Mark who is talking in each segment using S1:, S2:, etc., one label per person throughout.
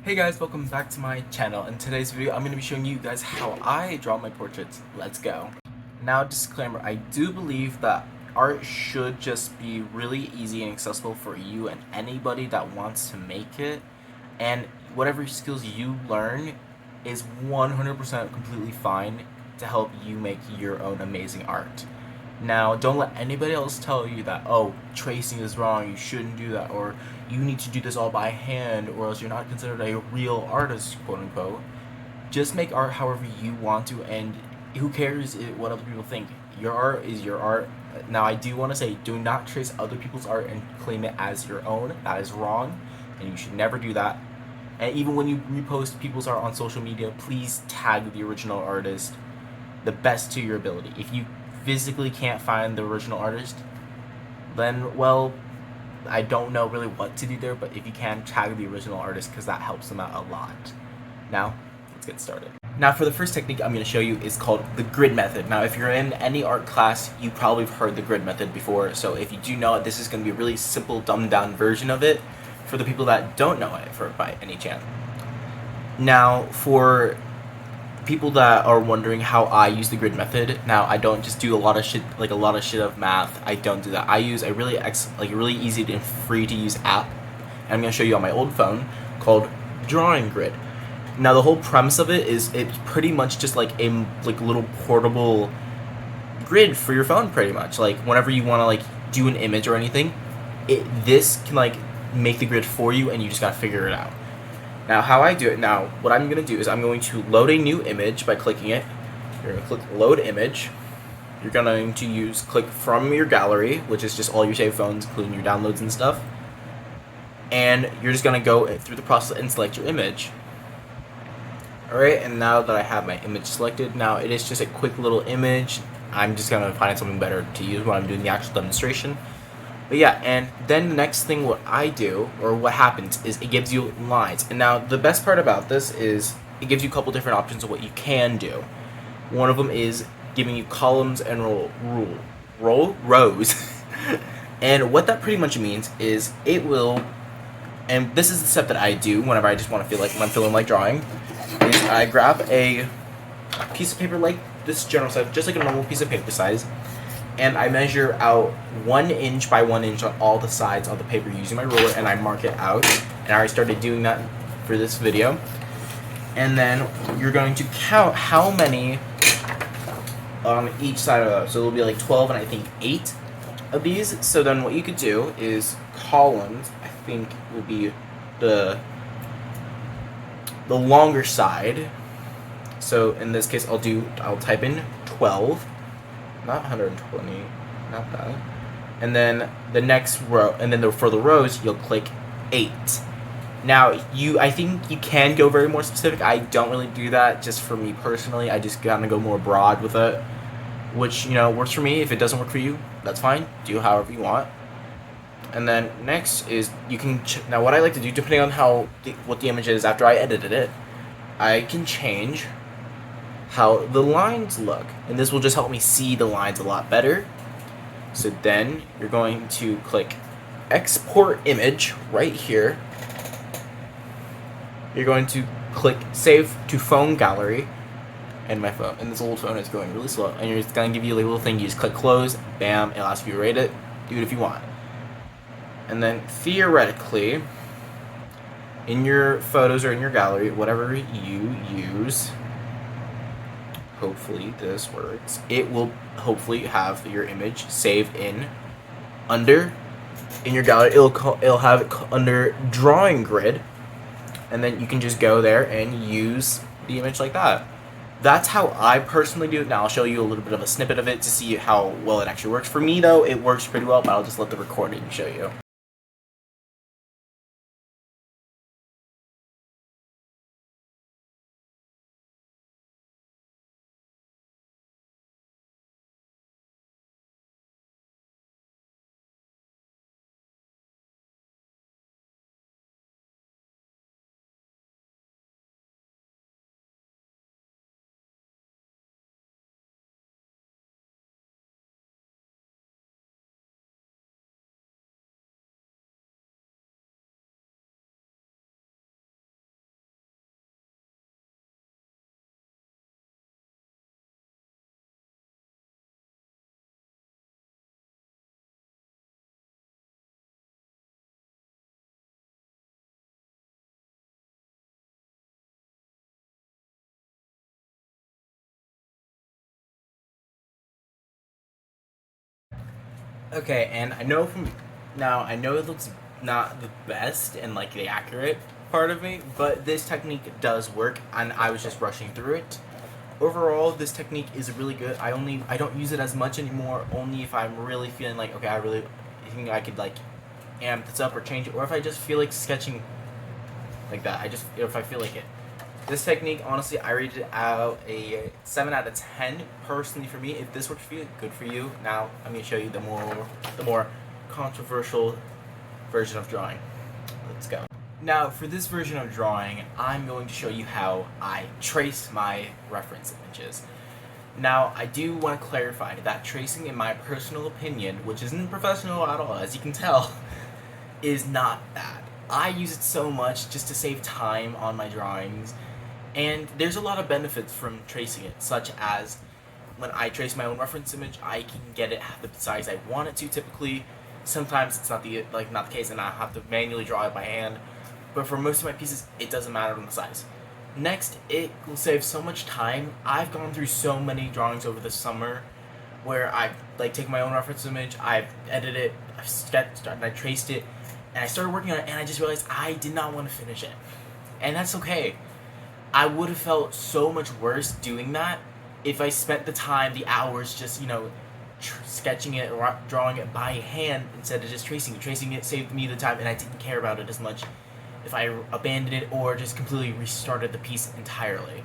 S1: Hey guys, welcome back to my channel. In today's video, I'm going to be showing you guys how I draw my portraits. Let's go. Now, disclaimer, I do believe that art should just be really easy and accessible for you and anybody that wants to make it. And whatever skills you learn is 100% completely fine to help you make your own amazing art. Now, don't let anybody else tell you that, oh, tracing is wrong, you shouldn't do that, or you need to do this all by hand, or else you're not considered a real artist, quote unquote. Just make art however you want to, and who cares what other people think? Your art is your art. Now, I do want to say, do not trace other people's art and claim it as your own. That is wrong, and you should never do that. And even when you repost people's art on social media, please tag the original artist the best to your ability. If you physically can't find the original artist, then, well, I don't know really what to do there, but if you can, tag the original artist because that helps them out a lot. Now, let's get started. Now, for the first technique I'm going to show you is called the grid method. Now, if you're in any art class, you probably have heard the grid method before, so if you do know it, this is going to be a really simple, dumbed-down version of it for the people that don't know it by any chance. Now, for people that are wondering how I use the grid method, now I don't just do a lot of shit of math. I don't do that. I use a really easy and free to use app, and I'm gonna show you on my old phone called Drawing Grid. Now the whole premise of it is it's pretty much just like a little portable grid for your phone, pretty much. Like whenever you want to do an image or anything, this can make the grid for you, and you just gotta figure it out. Now, how I do it now, what I'm going to do is I'm going to load a new image by clicking it. You're going to click load image. You're going to click from your gallery, which is just all your saved phones, including your downloads and stuff. And you're just going to go through the process and select your image. Alright, and now that I have my image selected, now it is just a quick little image. I'm just going to find something better to use when I'm doing the actual demonstration. But yeah, and then the next thing what I do, or what happens, is it gives you lines. And now the best part about this is it gives you a couple different options of what you can do. One of them is giving you columns and rows. And what that pretty much means is it will, and this is the step that I do whenever I just want to feel like, when I'm feeling like drawing, is I grab a piece of paper like this general size, just like a normal piece of paper size, and I measure out 1 inch by 1 inch on all the sides of the paper using my ruler, and I mark it out. And I already started doing that for this video. And then you're going to count how many on each side of those. So it'll be like 12 and I think 8 of these. So then what you could do is columns, I think, will be the longer side. So in this case, I'll type in 12. Not 120, not that. And then the next row, and then for the rows, you'll click 8. Now, I think you can go very more specific. I don't really do that, just for me personally. I just kind of go more broad with it, which, works for me. If it doesn't work for you, that's fine. Do however you want. And then next is you can, now what I like to do, depending on what the image is after I edited it, I can change how the lines look, and this will just help me see the lines a lot better. So then you're going to click export image right here. You're going to click save to phone gallery, and this old phone is going really slow, and it's going to give you a little thing. You just click close, bam, it'll ask you to rate it, do it if you want. And then theoretically, in your photos or in your gallery, whatever you use, hopefully this works, it will hopefully have your image saved in your gallery. It'll have it under drawing grid, and then you can just go there and use the image like that. That's how I personally do it. Now I'll show you a little bit of a snippet of it to see how well it actually works. For me though, it works pretty well, but I'll just let the recording show you. Okay, and I know from now, I know it looks not the best and like the accurate part of me, but this technique does work, and I was just rushing through it. Overall, this technique is really good. I don't use it as much anymore, only if I'm really feeling like, okay, I really think I could like amp this up or change it, or if I just feel like sketching like that. If I feel like it. This technique, honestly, I rated it out a 7 out of 10 personally for me. If this works for you, good for you. Now I'm going to show you the more controversial version of drawing. Let's go. Now for this version of drawing, I'm going to show you how I trace my reference images. Now, I do want to clarify that tracing, in my personal opinion, which isn't professional at all, as you can tell, is not bad. I use it so much just to save time on my drawings, and there's a lot of benefits from tracing it, such as when I trace my own reference image, I can get it the size I want it to typically. Sometimes it's not the case, and I have to manually draw it by hand. But for most of my pieces, it doesn't matter on the size. Next, it will save so much time. I've gone through so many drawings over the summer where I've taken my own reference image, I've edited it, I've sketched, and I traced it, and I started working on it, and I just realized I did not want to finish it. And that's okay. I would have felt so much worse doing that if I spent the time, the hours, just, sketching it or drawing it by hand instead of just tracing it. Tracing it saved me the time, and I didn't care about it as much if I abandoned it or just completely restarted the piece entirely.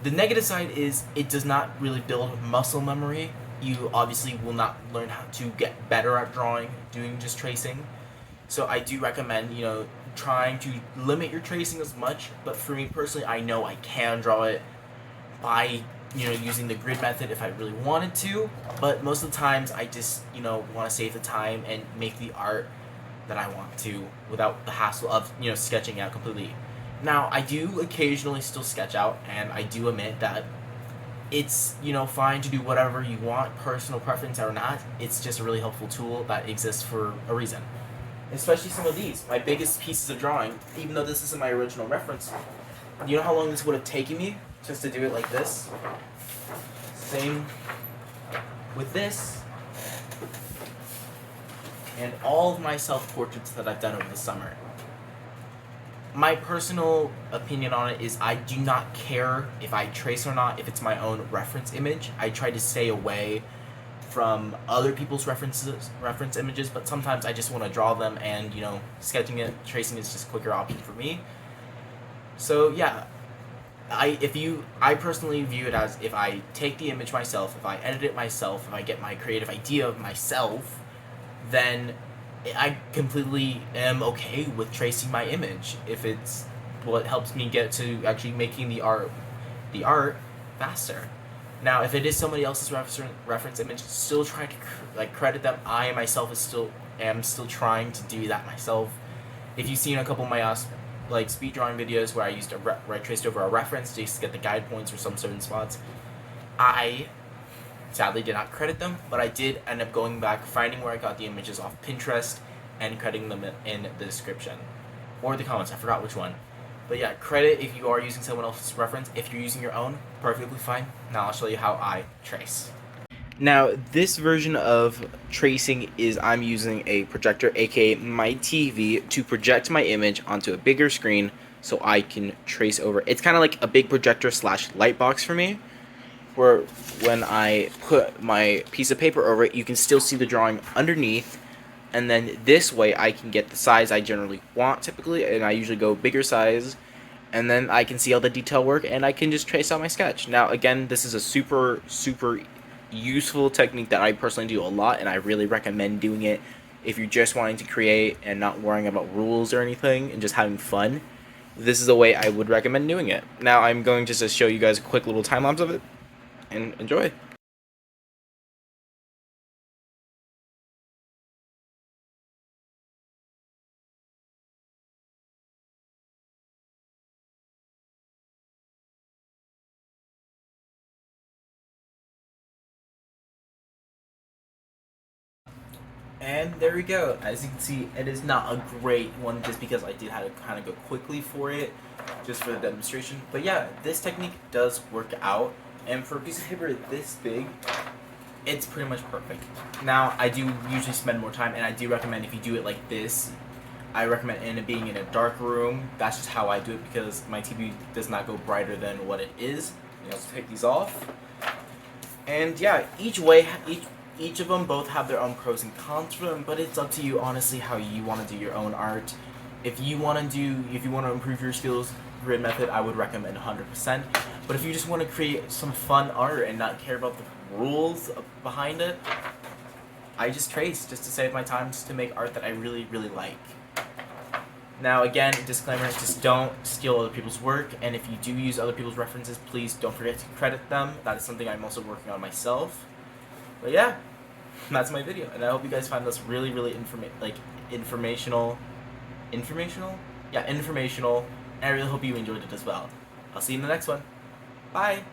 S1: The negative side is it does not really build muscle memory. You obviously will not learn how to get better at drawing doing just tracing. So I do recommend, trying to limit your tracing as much, but for me personally, I know I can draw it by, using the grid method if I really wanted to, but most of the times I just, want to save the time and make the art that I want to without the hassle of, sketching out completely. Now, I do occasionally still sketch out, and I do admit that it's, fine to do whatever you want, personal preference or not. It's just a really helpful tool that exists for a reason. Especially some of these, my biggest pieces of drawing, even though this isn't my original reference. You know how long this would have taken me just to do it like this? Same with this. And all of my self-portraits that I've done over the summer. My personal opinion on it is I do not care if I trace or not, if it's my own reference image. I try to stay away from other people's reference images, but sometimes I just want to draw them, and sketching it, tracing is just a quicker option for me. So yeah, I personally view it as if I take the image myself, if I edit it myself, if I get my creative idea of myself, then I completely am okay with tracing my image if it's what helps me get to actually making the art faster. Now, if it is somebody else's reference image, still trying to credit them. I myself am still trying to do that myself. If you've seen a couple of my speed drawing videos where I traced over a reference just to get the guide points for some certain spots, I sadly did not credit them, but I did end up going back, finding where I got the images off Pinterest, and crediting them in the description or the comments. I forgot which one. But yeah, credit if you are using someone else's reference. If you're using your own, perfectly fine. Now I'll show you how I trace. Now, this version of tracing is I'm using a projector, aka my TV, to project my image onto a bigger screen so I can trace over. It's kind of like a big projector / light box for me, where when I put my piece of paper over it, you can still see the drawing underneath. And then this way I can get the size I generally want typically, and I usually go bigger size, and then I can see all the detail work, and I can just trace out my sketch. Now again, this is a super useful technique that I personally do a lot, and I really recommend doing it if you're just wanting to create and not worrying about rules or anything and just having fun. This is a way I would recommend doing it. Now I'm going to just show you guys a quick little time lapse of it, and enjoy. And there we go. As you can see, it is not a great one just because I did have to kind of go quickly for it, just for the demonstration. But yeah, this technique does work out. And for a piece of paper this big, it's pretty much perfect. Now, I do usually spend more time, and I do recommend if you do it like this, I recommend it being in a dark room. That's just how I do it because my TV does not go brighter than what it is. Let's take these off. And yeah, each of them both have their own pros and cons for them, but it's up to you honestly how you want to do your own art. If you want to improve your skills, grid method I would recommend 100%. But if you just want to create some fun art and not care about the rules behind it, I just trace just to save my time, just to make art that I really, really like. Now again, disclaimer, just don't steal other people's work, and if you do use other people's references, please don't forget to credit them. That is something I'm also working on myself. But yeah, that's my video, and I hope you guys find this really, really informational, and I really hope you enjoyed it as well. I'll see you in the next one. Bye!